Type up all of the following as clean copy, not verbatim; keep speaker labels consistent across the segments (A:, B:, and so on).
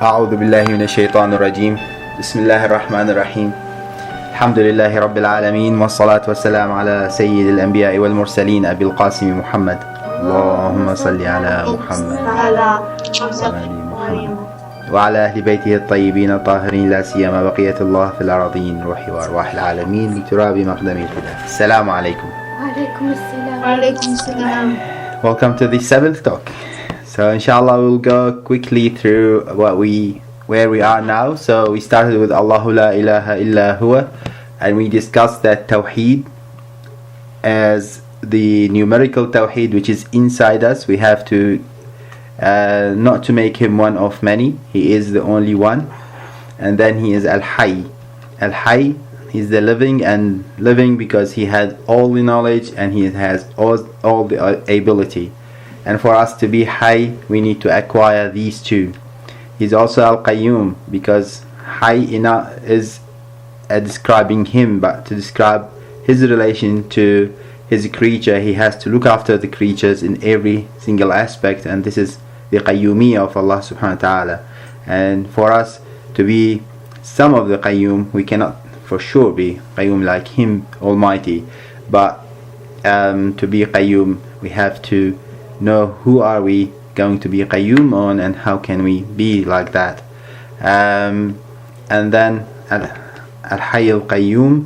A: أعوذ بالله من الشيطان الرجيم. بسم الله الرحمن الرحيم. الحمد لله رب العالمين، والصلاة والسلام على سيد الأنبياء والمرسلين أبي القاسم محمد. اللهم صل على محمد وعلى أهل بيته الطيبين الطاهرين، لا سيما بقية الله في الأراضين، روحي وأرواح العالمين بتراب مقدم الهدى. السلام عليكم.
B: وعليكم السلام.
A: Welcome to the 7th talk. So inshallah we'll go quickly through where we are now. So we started with Allahu la ilaha illa huwa, and we discussed that Tawheed as the numerical Tawheed which is inside us. We have to not to make him one of many. He is the only one. And then he is Al-Hayy. Al-Hayy, he's the living, and living because he has all the knowledge and he has all the ability. And for us to be Hayy, we need to acquire these two. He's also Al-Qayyum, because Hayy is describing him, but to describe his relation to his creature, he has to look after the creatures in every single aspect, and this is the Qayyumiyya of Allah subhanahu wa ta'ala. And for us to be some of the Qayyum, we cannot for sure be Qayyum like him Almighty, but to be Qayyum, we have to know who are we going to be Qayyum on, and how can we be like that. And then Al-Hayy Al-Qayyum,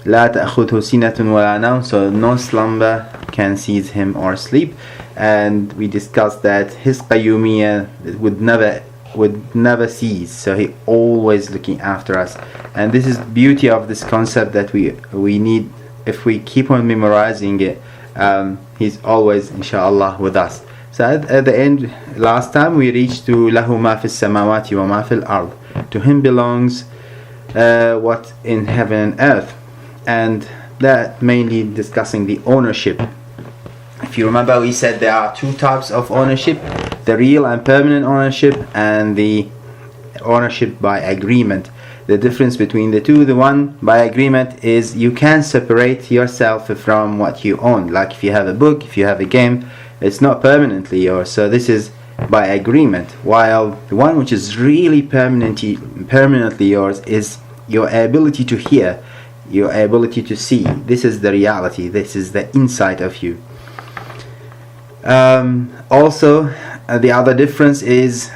A: لا تأخذه سنة ولا نوم, so no slumber can seize him or sleep. And we discussed that his Qayyumiyya would never cease, so he always looking after us. And this is the beauty of this concept that we need. If we keep on memorizing it, he's always inshallah with us. So at the end, last time we reached to له ما في السماوات وما في الأرض. To him belongs what in heaven and earth, and that mainly discussing the ownership. If you remember, we said there are two types of ownership: the real and permanent ownership, and the ownership by agreement. The difference between the two, the one by agreement is you can separate yourself from what you own. Like if you have a book, if you have a game, it's not permanently yours, so this is by agreement. While the one which is really permanently yours is your ability to hear, your ability to see. This is the reality, this is the inside of you. Also, the other difference is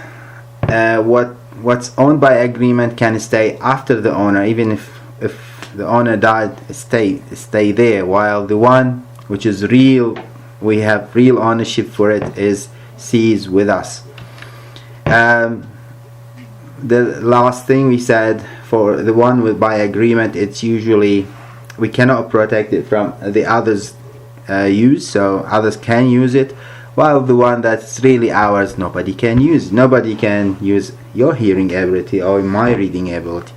A: what's owned by agreement can stay after the owner, even if the owner died, stay there, while the one which is real, we have real ownership for it, is sees with us. The last thing we said, for the one with by agreement, it's usually we cannot protect it from the others' use, so others can use it, while the one that's really ours, nobody can use. Nobody can use your hearing ability or my reading ability.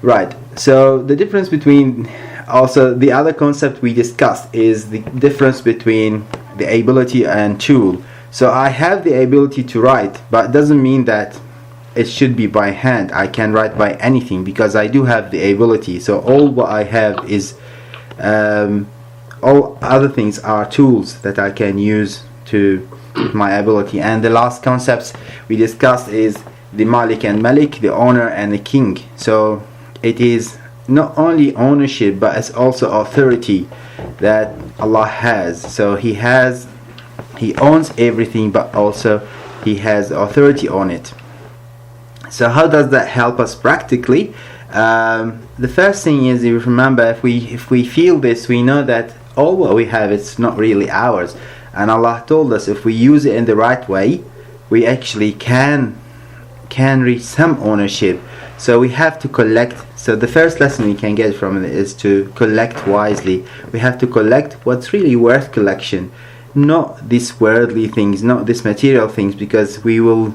A: Right, so the difference between, also the other concept we discussed is the difference between the ability and tool. So I have the ability to write, but it doesn't mean that it should be by hand. I can write by anything because I do have the ability. So all what I have is all other things are tools that I can use to my ability. And the last concepts we discussed is the Malik and Malik, the owner and the king. So it is not only ownership, but it's also authority that Allah has. So He owns everything, but also He has authority on it. So how does that help us practically? The first thing is, you remember, if we feel this, we know that all what we have is not really ours, and Allah told us if we use it in the right way, we actually can reach some ownership. So we have to collect. So the first lesson we can get from it is to collect wisely. We have to collect what's really worth collection, not these worldly things, not these material things, because we will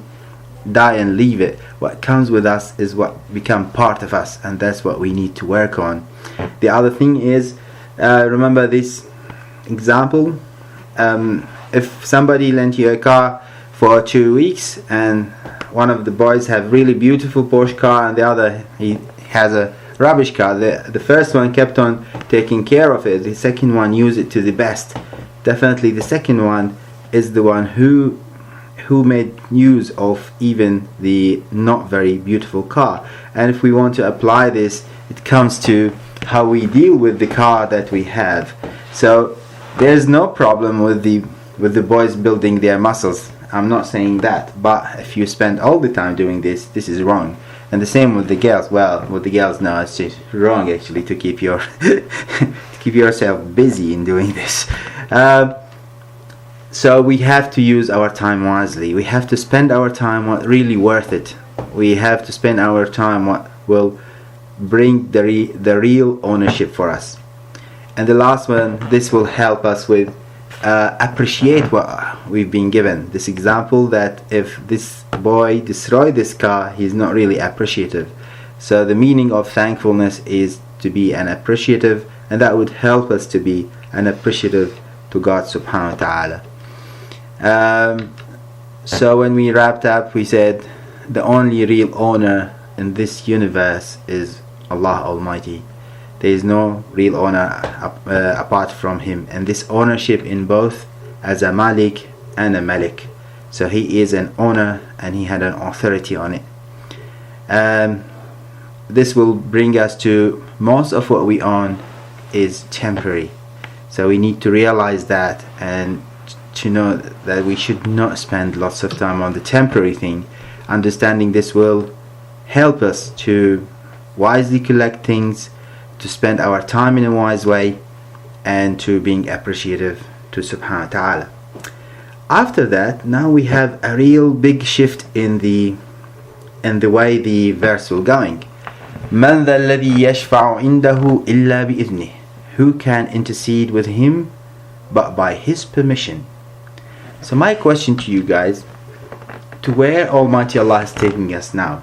A: die and leave it. What comes with us is what become part of us, and that's what we need to work on. The other thing is, remember this example, if somebody lent you a car for 2 weeks, and one of the boys have really beautiful Porsche car, and the other he has a rubbish car, the first one kept on taking care of it, the second one used it to the best. Definitely the second one is the one who made use of even the not very beautiful car. And if we want to apply this, it comes to how we deal with the car that we have. So there's no problem with the boys building their muscles. I'm not saying that, but if you spend all the time doing this is wrong. And the same with the girls. Well, with the girls, no, it's just wrong actually to keep your to keep yourself busy in doing this. So we have to use our time wisely. We have to spend our time what really worth it. We have to spend our time what will bring the real ownership for us. And the last one, this will help us with appreciate what we've been given. This example that if this boy destroyed this car, he's not really appreciative. So the meaning of thankfulness is to be an appreciative, and that would help us to be an appreciative to God subhanahu wa ta'ala. So when we wrapped up, we said the only real owner in this universe is Allah Almighty. There is no real owner apart from Him, and this ownership in both as a Malik and a Malik. So He is an owner and He had an authority on it. This will bring us to most of what we own is temporary. So we need to realize that, and to know that we should not spend lots of time on the temporary thing. Understanding this will help us to wisely collect things, to spend our time in a wise way, and to being appreciative to subhanahu wa ta'ala. After that, now we have a real big shift in the way the verse will going. مَنْ ذَا الَّذِي يَشْفَعُ عِنْدَهُ إِلَّا بِإِذْنِهِ. Who can intercede with Him but by His permission? So my question to you guys, to where Almighty Allah is taking us now.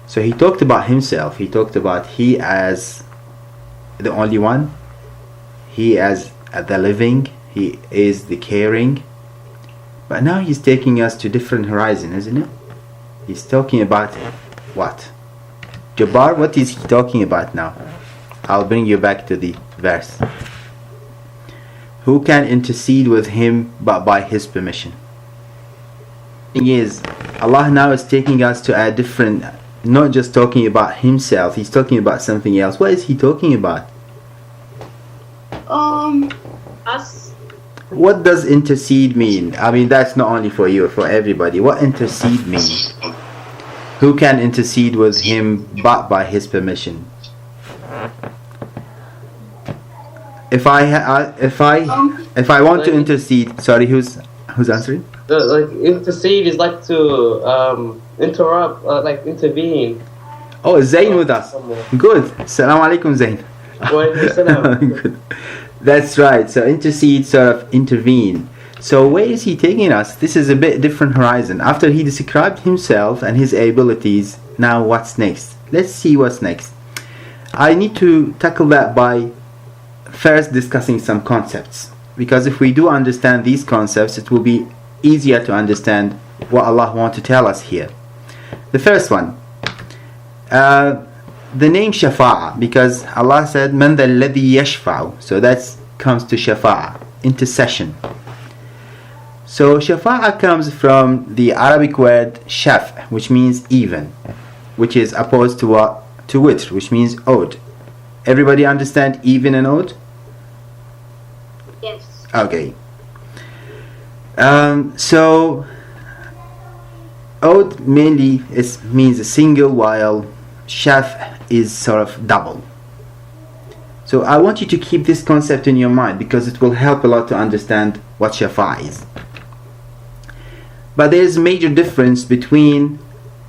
A: So He talked about Himself. He talked about He as the only one. He as the living. He is the caring. But now He's taking us to different horizon, isn't it? He's talking about what? Jabbar, what is He talking about now? I'll bring you back to the verse. Who can intercede with Him but by His permission? The thing is, Allah now is taking us to a different, not just talking about Himself, He's talking about something else. What is He talking about?
B: Us.
A: What does intercede mean? I mean, that's not only for you, for everybody. What intercede mean? Who can intercede with Him but by His permission? If I want to intercede, sorry, who's answering?
C: Like intercede is like to interrupt, like intervene.
A: Oh, Zayn with us. Good. Assalamu alaikum, Zayn. Good. That's right. So intercede, sort of intervene. So where is He taking us? This is a bit different horizon. After He described Himself and His abilities, now what's next? Let's see what's next. I need to tackle that by first discussing some concepts, because if we do understand these concepts, it will be easier to understand what Allah wants to tell us here. The first one, the name Shafa'a, because Allah said Man dhal ladhi yashfa'u, so that comes to Shafa'a, intercession. So Shafa'a comes from the Arabic word shaf, which means even, which is opposed to what? To witr, which means odd. Everybody understand even and odd?
B: Yes.
A: Okay. So odd mainly means a single, while shaf is sort of double. So I want you to keep this concept in your mind, because it will help a lot to understand what shafa is. But there is a major difference between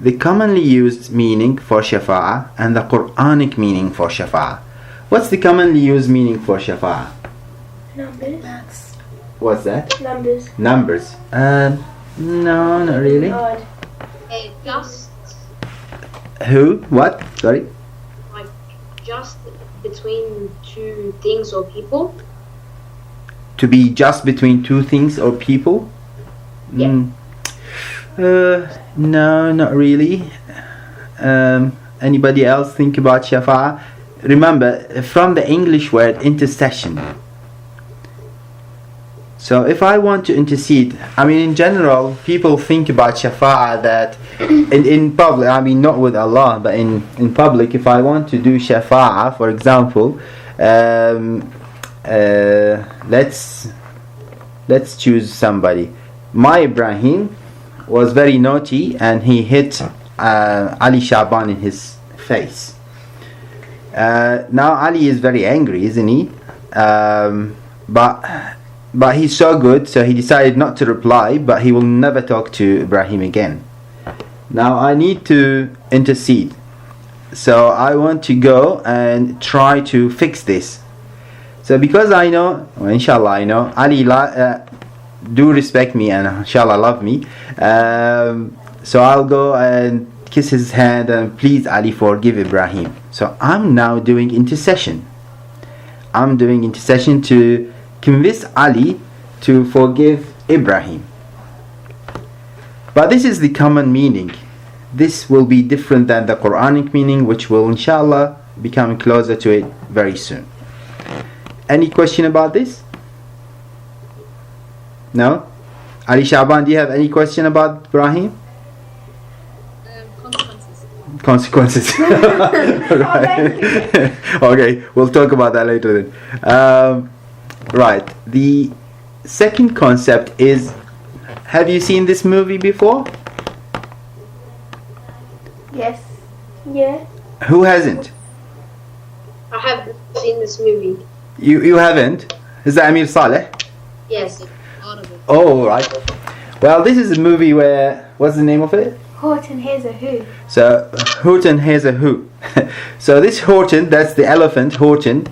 A: the commonly used meaning for shafa'a and the Quranic meaning for shafa'a. What's the commonly used meaning for shafa'a?
B: Numbers.
A: What's that?
B: Numbers.
A: Numbers. No, not really.
B: Odd.
D: Just
A: Who? What? Sorry?
D: like just between two things or people.
A: To be just between two things or people?
D: Yeah.
A: No, not really. Anybody else think about shafa'a? Remember, from the English word intercession. So if I want to intercede, I mean, in general, people think about shafa'ah that in public, I mean, not with Allah, but in public, if I want to do shafa'ah, for example, let's choose somebody. My Ibrahim was very naughty and he hit Ali Shaban in his face. Now Ali is very angry, isn't he? But he's so good, so he decided not to reply, but he will never talk to Ibrahim again. Now I need to intercede. So I want to go and try to fix this. So because I know, well, inshallah I know, Ali do respect me and inshallah love me. So I'll go and kiss his hand and please Ali forgive Ibrahim. So I'm now doing intercession. I'm doing intercession to convince Ali to forgive Ibrahim. But this is the common meaning. This will be different than the Quranic meaning, which will inshallah become closer to it very soon. Any question about this? No? Ali Shaban, do you have any question about Ibrahim? Consequences. Right. Okay, we'll talk about that later then. Right. The second concept is, have you seen this movie before?
B: Yes. Yeah.
A: Who hasn't?
D: I haven't seen this movie.
A: You haven't? Is that Amir Saleh?
D: Yes.
A: Oh, right. Well, this is a movie where, what's the name of it?
B: Horton Hears a Who.
A: So, Horton Hears a Who. So this Horton, that's the elephant, Horton,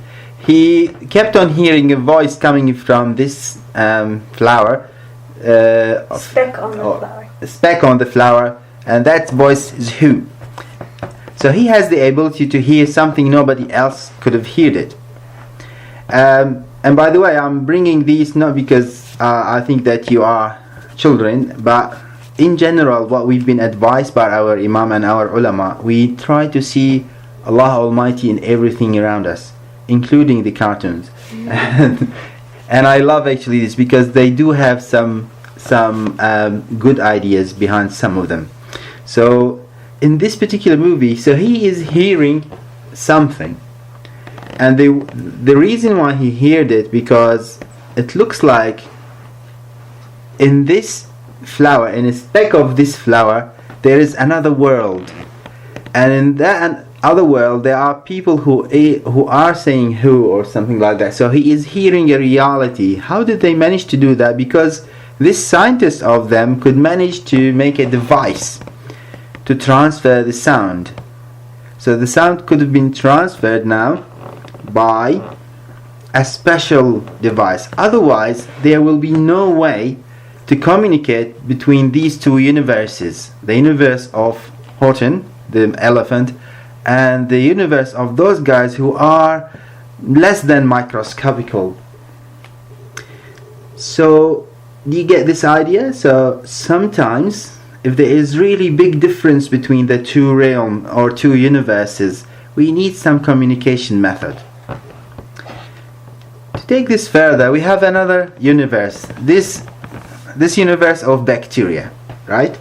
A: he kept on hearing a voice coming from this flower.
B: Speck on the flower.
A: A speck on the flower, and that voice is who. So he has the ability to hear something nobody else could have heard it. And by the way, I'm bringing these not because I think that you are children, but in general, what we've been advised by our Imam and our ulama, we try to see Allah Almighty in everything around us, including the cartoons. And I love actually this because they do have some good ideas behind some of them. So in this particular movie, so he is hearing something, and the reason why he heard it, because it looks like in this flower, in a speck of this flower, there is another world, and in that other world there are people who are saying who or something like that. So he is hearing a reality. How did they manage to do that? Because this scientist of them could manage to make a device to transfer the sound. So the sound could have been transferred now by a special device. Otherwise there will be no way to communicate between these two universes, the universe of Horton, the elephant, and the universe of those guys who are less than microscopical. So do you get this idea? So sometimes if there is really big difference between the two realms or two universes, we need some communication method. To take this further, we have another universe. This universe of bacteria, right?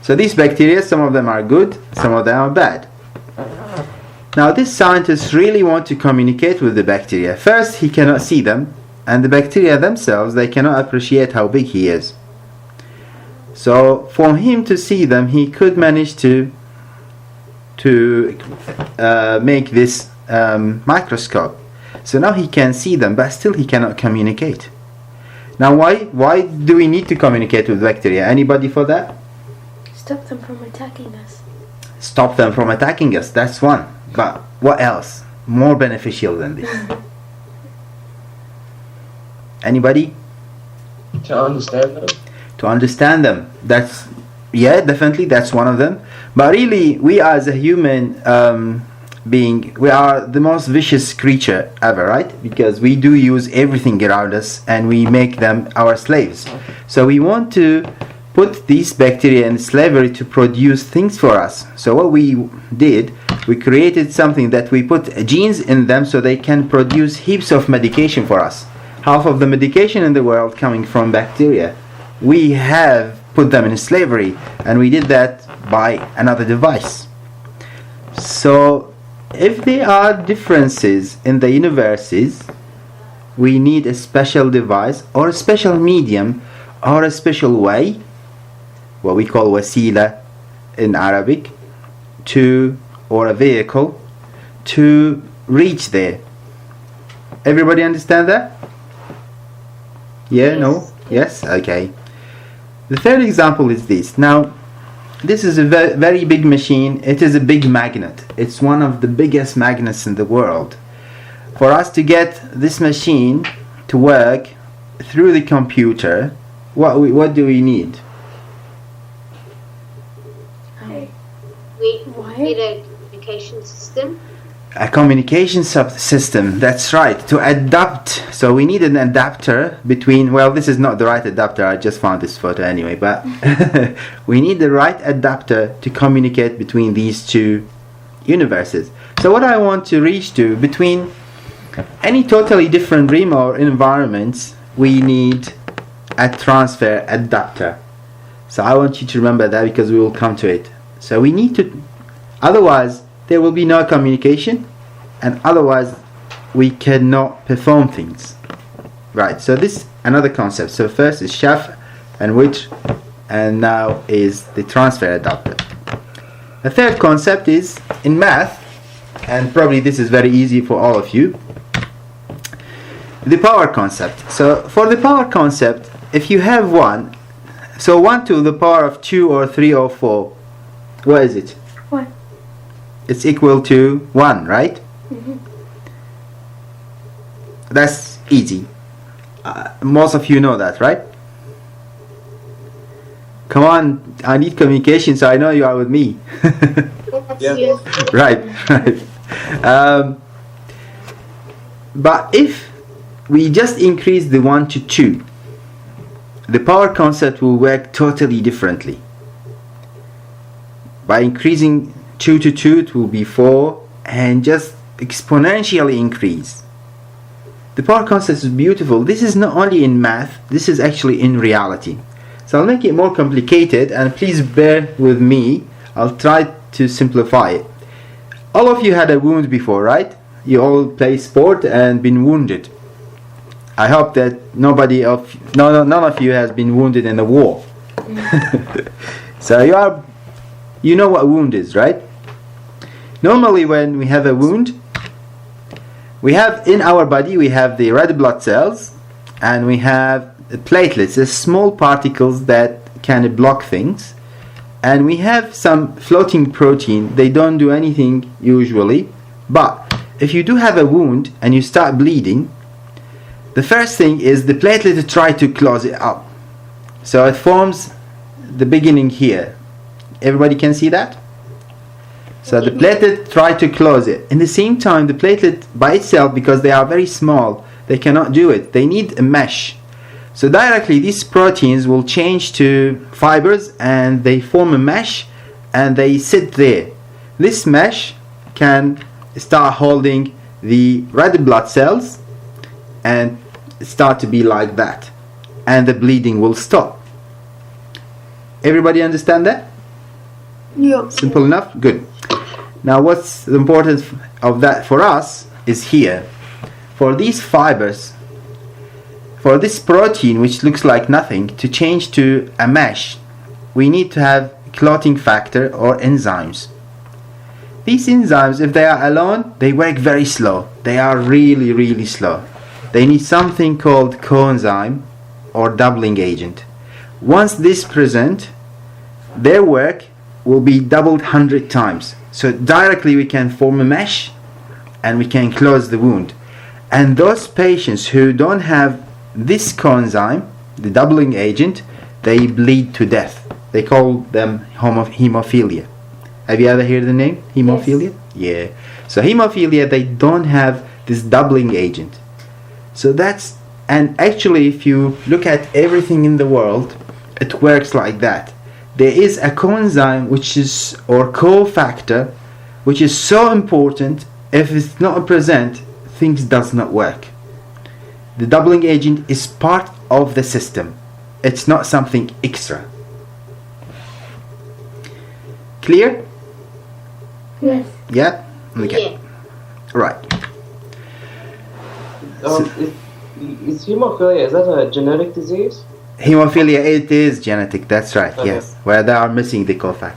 A: So these bacteria, some of them are good, some of them are bad. Now these scientists really want to communicate with the bacteria. First, he cannot see them, and the bacteria themselves, they cannot appreciate how big he is. So for him to see them, he could manage to make this microscope. So now he can see them, but still he cannot communicate. Now why do we need to communicate with bacteria? Anybody for that?
B: Stop them from attacking us.
A: Stop them from attacking us, that's one. But what else? More beneficial than this? Anybody?
C: To understand them.
A: To understand them. That's, yeah, definitely that's one of them. But really, we as a human being, we are the most vicious creature ever, right? Because we do use everything around us and we make them our slaves. So we want to put these bacteria in slavery to produce things for us. So what we did, we created something that we put genes in them so they can produce heaps of medication for us. half of the medication in the world coming from bacteria. We have put them in slavery, and we did that by another device. So if there are differences in the universes, we need a special device or a special medium or a special way, what we call wasila in Arabic, or a vehicle to reach there. Everybody understand that? Yeah?
D: Yes.
A: No? Yes? Okay. The third example is this. Now, this is a very big machine. It is a big magnet. It's one of the biggest magnets in the world. For us to get this machine to work through the computer, what do we need?
D: We need a communication system.
A: A communication system, that's right, to adapt. So we need an adapter between, well, this is not the right adapter, I just found this photo anyway, but we need the right adapter to communicate between these two universes. So what I want to reach to, between any totally different realm or environments, we need a transfer adapter. So I want you to remember that, because we will come to it. So we need to, otherwise there will be no communication, and otherwise we cannot perform things. Right, so this another concept. So first is shaf and witr, and now is the transfer adapter. The third concept is in math, and probably this is very easy for all of you, the power concept. So for the power concept, if you have 1, so 1 to the power of 2 or 3 or 4, what is it?
B: 1.
A: It's equal to 1, right? That's easy. Most of you know that, right? Come on, I need communication, so I know you are with me.
C: Yeah.
A: Right. But if we just increase the 1 to 2, the power concept will work totally differently. By increasing 2 to 2, it will be 4, and just exponentially increase. The power concept is beautiful. This is not only in math, this is actually in reality. So I'll make it more complicated, and please bear with me. I'll try to simplify it. All of you had a wound before, right? You all play sport and been wounded. I hope that none of you has been wounded in the war. So you know what wound is, right? Normally when we have a wound, we have in our body, we have the red blood cells, and we have the platelets, the small particles that can block things, and we have some floating protein. They don't do anything usually, but if you do have a wound and you start bleeding, the first thing is the platelet try to close it up. So it forms the beginning here. Everybody can see that? So the platelet try to close it. In the same time, the platelet by itself, because they are very small, they cannot do it. They need a mesh. So directly these proteins will change to fibers, and they form a mesh, and they sit there. This mesh can start holding the red blood cells and start to be like that, and the bleeding will stop. Everybody understand that?
B: Yeah.
A: Simple enough? Good. Now what's the importance of that for us is here. For these fibers, for this protein which looks like nothing, to change to a mesh, we need to have clotting factor or enzymes. These enzymes, if they are alone, they work very slow. They are really, really slow. They need something called coenzyme or doubling agent. Once this present, their work will be doubled 100 times. So directly we can form a mesh and we can close the wound. And those patients who don't have this coenzyme, the doubling agent, they bleed to death. They call them hemophilia. Have you ever heard the name hemophilia? Yes. Yeah. So hemophilia, they don't have this doubling agent. So that's, and actually if you look at everything in the world, it works like that. There is a coenzyme which is, or cofactor, which is so important. If it's not present, things does not work. The doubling agent is part of the system. It's not something extra. Clear?
B: Yes.
A: Yeah? Okay.
D: Yeah.
A: Right.
C: Is hemophilia, is that a genetic disease?
A: Hemophilia, it is genetic, that's right,
C: Okay.
A: yes. Where they are missing the cofactor.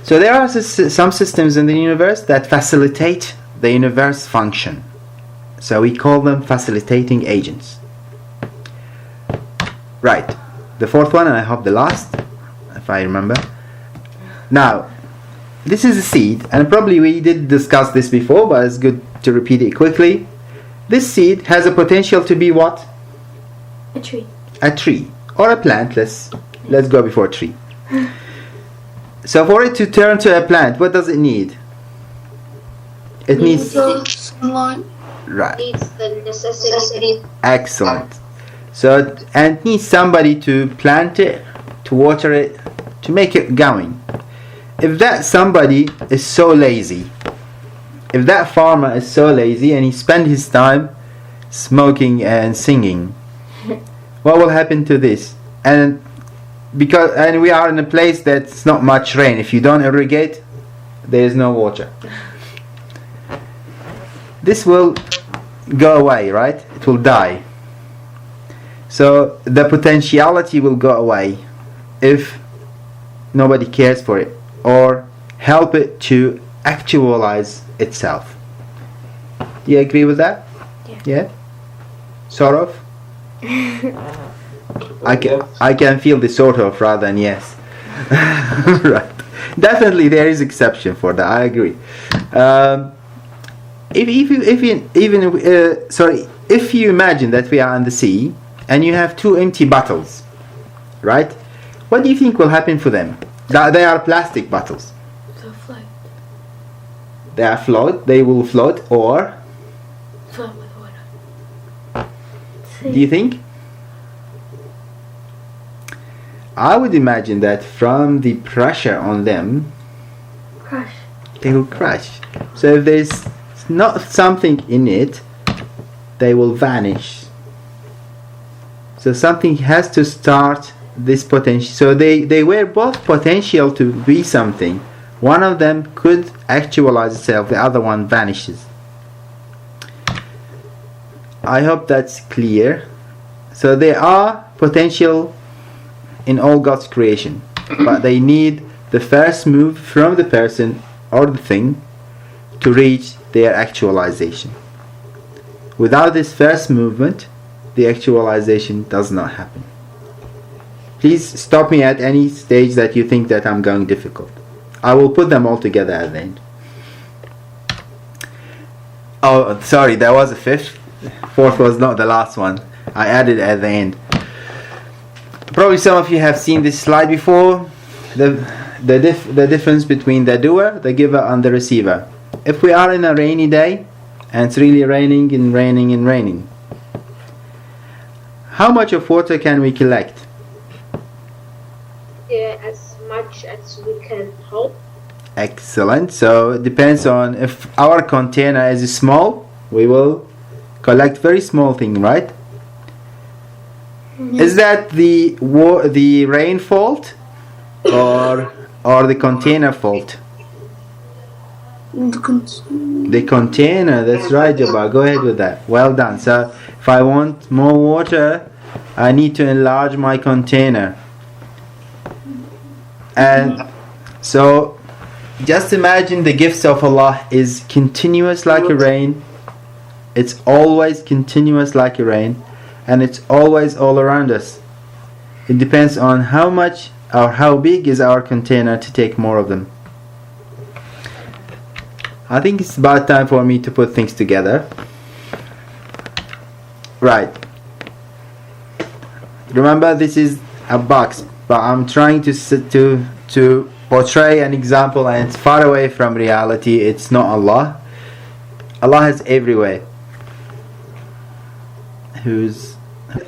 A: So there are some systems in the universe that facilitate the universe function. So we call them facilitating agents. Right. The fourth one, and I hope the last, if I remember. Now, this is a seed, and probably we did discuss this before, but it's good to repeat it quickly. This seed has a potential to be what?
B: A tree.
A: A tree or a plant. Let's go before tree. So for it to turn to a plant, what does it need? It needs
E: sunlight.
A: right.
D: Needs the necessity.
A: Excellent. So and it needs somebody to plant it, to water it, to make it going. If that somebody is so lazy, if that farmer is so lazy and he spends his time smoking and singing, what will happen to this? And we are in a place that's not much rain. If you don't irrigate, there is no water. This will go away, right? It will die. So the potentiality will go away if nobody cares for it or help it to actualize itself. Do you agree with that? Yeah? Sort of? I can feel the sort of rather than yes. Right. Definitely there is exception for that. I agree. If you imagine that we are on the sea and you have two empty bottles, right? What do you think will happen for them? They are plastic bottles.
B: So float.
A: They will float or
B: Float with water.
A: do you think? I would imagine that from the pressure on them,
B: Crush.
A: they will crash. So if there's not something in it, they will vanish. So something has to start this potential. So they were both potential to be something. One of them could actualize itself, the other one vanishes. I hope that's clear. So they are potential in all God's creation, but they need the first move from the person or the thing to reach their actualization. Without this first movement, the actualization does not happen. Please stop me at any stage that you think that I'm going difficult. I will put them all together at the end. Oh, sorry, there was a fifth. Fourth was not the last one. I added at the end. Probably some of you have seen this slide before. The difference between the doer, the giver, and the receiver. If we are in a rainy day and it's really raining and raining and raining, how much of water can we collect?
D: Yeah, as much as we can hold.
A: Excellent. So it depends on if our container is small, we will collect very small thing, right? Is that the rain fault or the container fault? The container, that's right, Jabbar. Go ahead with that. Well done. So if I want more water, I need to enlarge my container. And so just imagine the gifts of Allah is continuous like a rain. It's always continuous like a rain, and it's always all around us. It depends on how much or how big is our container to take more of them. I think it's about time for me to put things together. Right. Remember, this is a box, but I'm trying to portray an example, and it's far away from reality. It's not Allah. Allah is everywhere.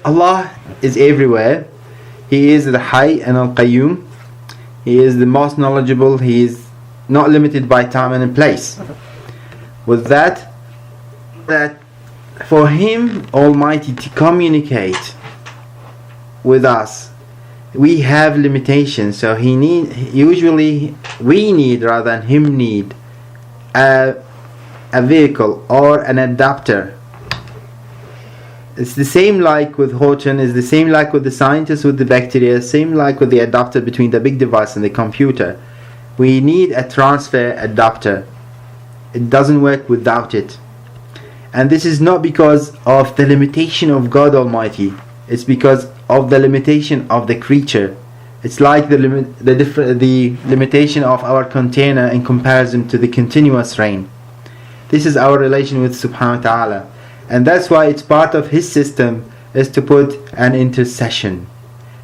A: Allah is everywhere. He is the Hayy and Al-Qayyum. He is the most knowledgeable. He is not limited by time and place. With that for Him Almighty to communicate with us, we have limitations. So we need rather than Him need a vehicle or an adapter. It's the same like with Horton, it's the same like with the scientists with the bacteria, same like with the adapter between the big device and the computer. We need a transfer adapter. It doesn't work without it. And this is not because of the limitation of God Almighty. It's because of the limitation of the creature. It's like the limitation of our container in comparison to the continuous rain. This is our relation with Subhanahu wa Ta'ala. And that's why it's part of His system is to put an intercession.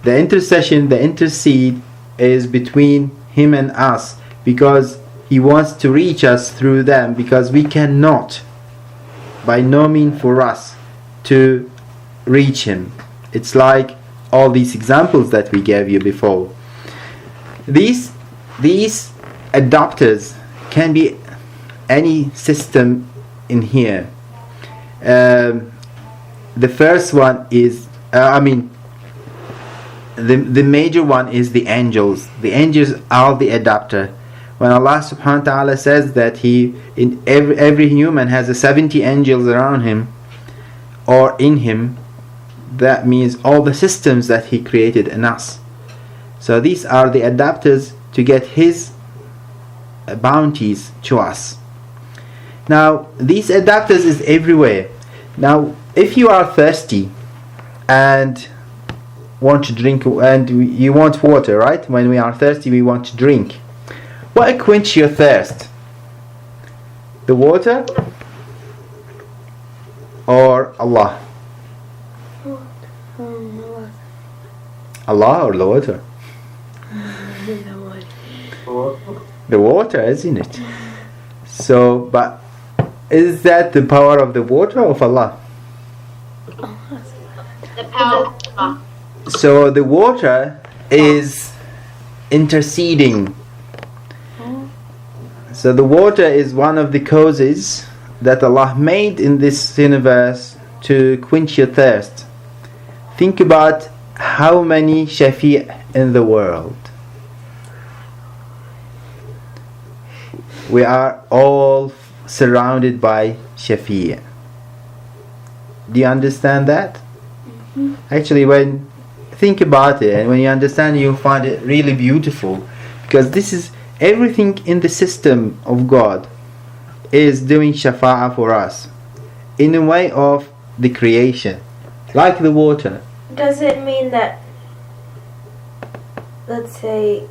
A: The intercession, the intercede is between Him and us, because He wants to reach us through them, because we cannot, by no means for us to reach Him. It's like all these examples that we gave you before. These adapters can be any system in here. The first one is, the major one is the angels. The angels are the adapter. When Allah subhanahu wa ta'ala says that every human has 70 angels around him or in him, that means all the systems that He created in us. So these are the adapters to get His bounties to us. Now these adapters is everywhere. Now if you are thirsty and want to drink, and you want water, right? When we are thirsty we want to drink. What quench your thirst? The water or Allah? Allah or the water? The water, isn't it? So, but is that the power of the water or of Allah?
D: The power.
A: So the water is interceding. So the water is one of the causes that Allah made in this universe to quench your thirst. Think about how many shafi' in the world. We are all surrounded by shafi'. Do you understand that? Mm-hmm. Actually, when think about it and when you understand, you'll find it really beautiful, because this is everything in the system of God is doing shafa'ah for us in a way of the creation, like the water.
B: Does it mean that, let's say,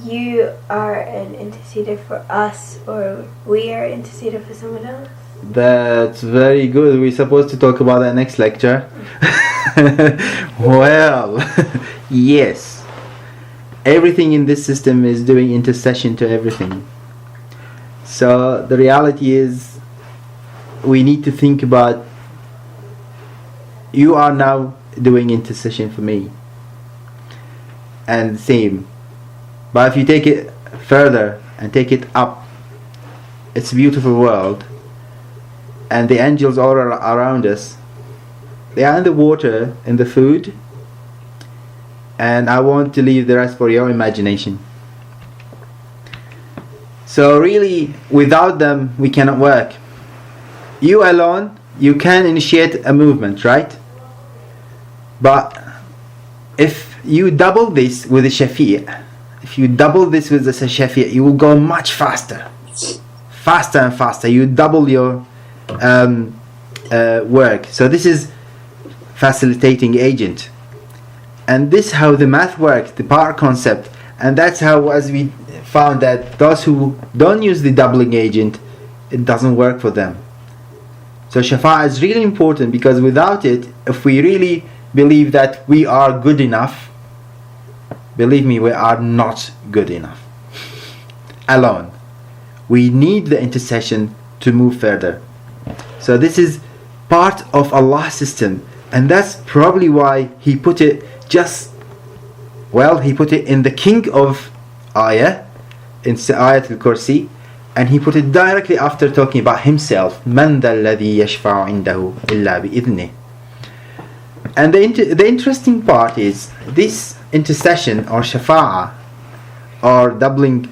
B: you are an interceder for us, or we are an interceder for someone else?
A: That's very good. We're supposed to talk about that next lecture. Well, yes. Everything in this system is doing intercession to everything. So the reality is, we need to think about, you are now doing intercession for me, and same. But if you take it further and take it up, it's a beautiful world, and the angels all around us. They are in the water, in the food, and I want to leave the rest for your imagination. So really, without them, we cannot work. You alone, you can initiate a movement, right? But if you double this with a shafi', you will go much faster. Faster and faster. You double your work. So this is facilitating agent. And this is how the math works, the power concept. And that's how, as we found, that those who don't use the doubling agent, it doesn't work for them. So shafa'ah is really important, because without it, if we really believe that we are good enough, believe me, we are not good enough alone. We need the intercession to move further. So this is part of Allah's system, and that's probably why He put it He put it in the king of ayah, in Ayat al-Kursi, and he put it directly after talking about himself. من ذا الذي يشفع عنده إلا بإذنه. And the interesting part is this intercession or shafa'ah or doubling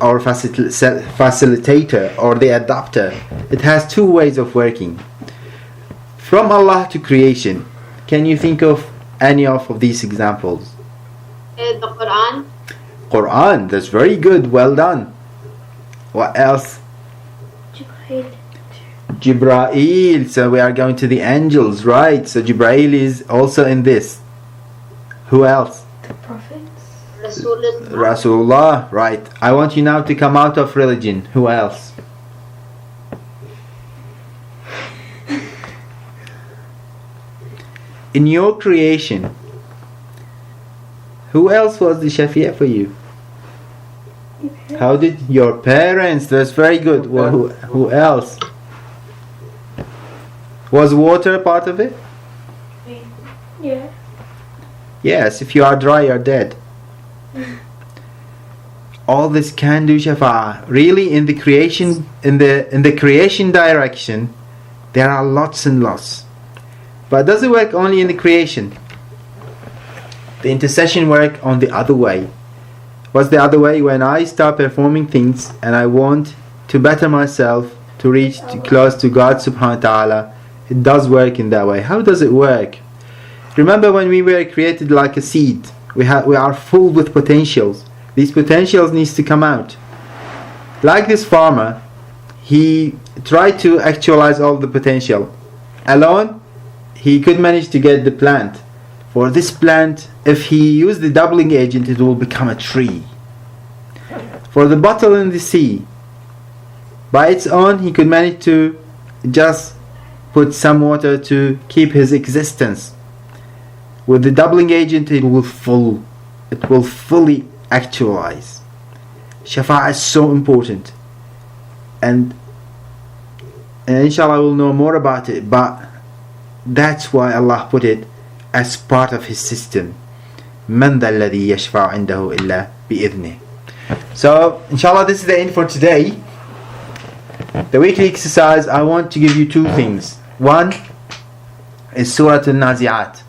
A: or facilitator or the adapter, it has two ways of working. From Allah to creation, can you think of any of these examples?
D: The Quran.
A: Quran, that's very good, well done. What else? Jibreel, so we are going to the angels, right? So Jibreel is also in this. Who else?
B: The prophets.
A: Rasulullah, right. I want you now to come out of religion. Who else? In your creation, who else was the Shafi'ah for you? How did your parents? That's very good. Well, who else? Was water part of it?
B: Yeah.
A: Yes, if you are dry, you're dead. All this can do shafa'ah. Really, in the creation, in the creation direction, there are lots and lots. But does it work only in the creation? The intercession work on the other way. What's the other way? When I start performing things and I want to better myself, to reach close to God subhanahu wa ta'ala, it does work in that way. How does it work? Remember when we were created like a seed, we are full with potentials. These potentials needs to come out. Like this farmer, he tried to actualize all the potential. Alone, he could manage to get the plant. For this plant, if he used the doubling agent, it will become a tree. For the bottle in the sea, by its own, he could manage to just put some water to keep his existence. With the doubling agent, it will fully actualize. Shafa'ah is so important, and inshallah we'll know more about it, but that's why Allah put it as part of His system. من ذا الذي يشفع عنده إلا بإذنه. So inshallah this is the end for today. The weekly exercise, I want to give you two things. One is Surah Al-Nazi'at.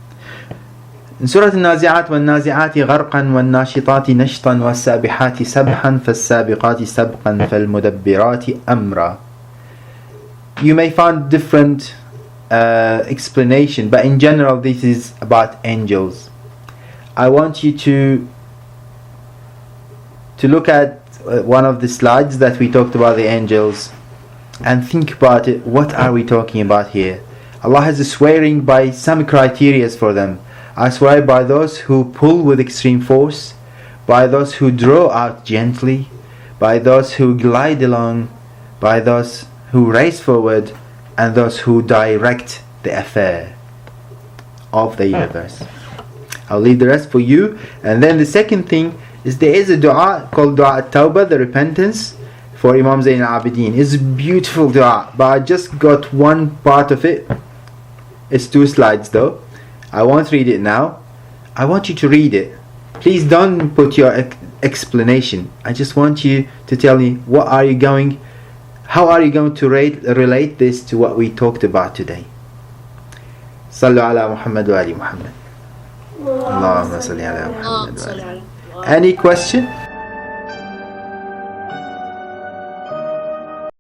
A: In Surah Al-Nazi'at, وَالنَّازِعَاتِ غَرْقًا وَالنَّاشِطَاتِ نَشْطًا وَالسَّابِحَاتِ سَبْحًا فَالسَّابِقَاتِ سَبْقًا فَالْمُدَبِّرَاتِ أَمْرًا. You may find different explanation, but in general this is about angels. I want you to look at one of the slides that we talked about the angels and think about it. What are we talking about here? Allah is swearing by some criteria for them. I swear by those who pull with extreme force, by those who draw out gently, by those who glide along, by those who race forward, and those who direct the affair of the universe. I'll leave the rest for you. And then the second thing is there is a dua called Dua At-Tawbah, the repentance for Imam Zayn al-Abidin. It's a beautiful dua, but I just got one part of it. It's 2 slides though. I won't read it now. I want you to read it. Please don't put your explanation. I just want you to tell me how are you going to relate this to what we talked about today. Sallu ala Muhammad wa ali Muhammad. Allahumma salli ala Muhammad wa ali. Any question?